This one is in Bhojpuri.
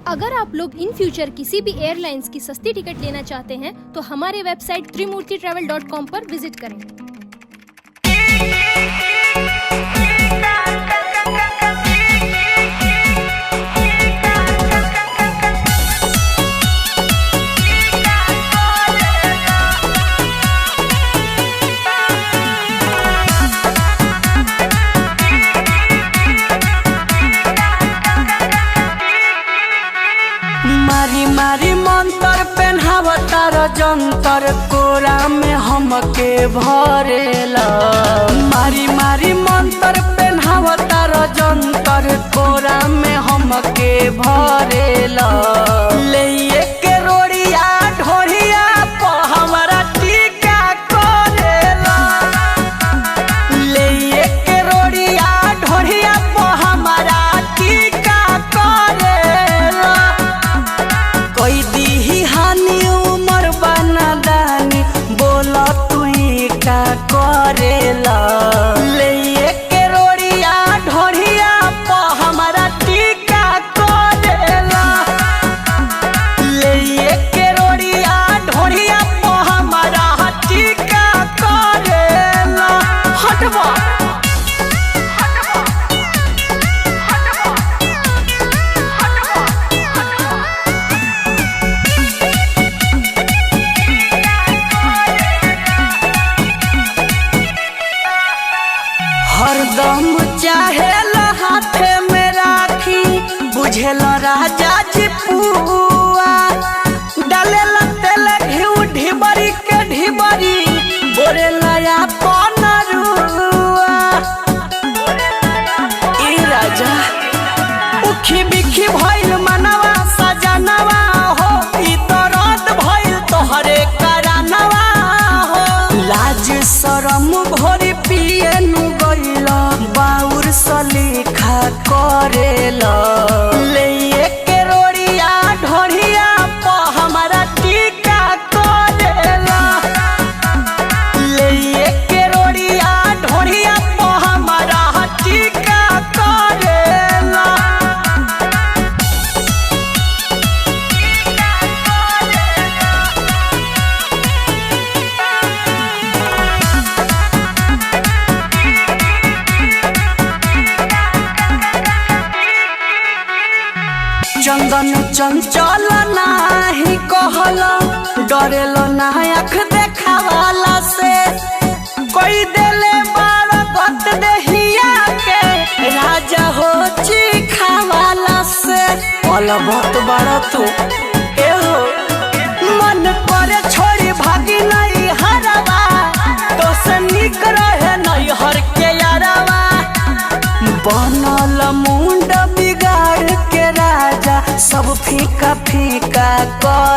अगर आप लोग इन फ्यूचर किसी भी एयरलाइंस की सस्ती टिकट लेना चाहते हैं तो हमारे वेबसाइट trimurtitravel.com पर विजिट करें। मारी मारी मंतर पेन्हावतार जंतर कोरा में हमके भरेला। मारी मारी मंतर पेन्हावतार जंतर कोरा में हमके भरेला। ले के रोड़िया ढोरिया प हमारा टीका करेला। ले के रोड़िया ढोरिया प हमारा टीका करेला। कोई दी हानि उमर बना दानी बोला तू का करेला। ले के रोड़िया ढोरिया प हमारा टीका करेला। ले के रोड़िया ढोरिया प हमारा टीका करेला। हटवा हरदम चाहेला हाथे में राखी बुझेला राजा जी पुआ। डालेला तेल घिउ ढिबरी के ढिबरी बोरेला अपन रुआ। ई राजा उखी बिखी भइल मनवा सजनवा हो। ई दर्द भइल तोहरे करानवा हो। लाज शरम भरी पिए नु गइला बाउर सलीखा करेला। ले के रोड़िया ढोरिया प हमारा टीका करेला। ले के रोड़िया ढोरिया प हमारा टीका करेला। चंदन चंचल नाही कहला डरेलो ना आँख देखावाला से। कोई देले बार गत देहिया के राजा हो चिखावाला से। वाला बहुत बड़ा तू एहो मन करे छोड़ी भागी नहीं हरवा। तो से निक रहे नहीं हर के यारवा। बनल मुंड बिगाड़ के राजा सब फीका फीका कर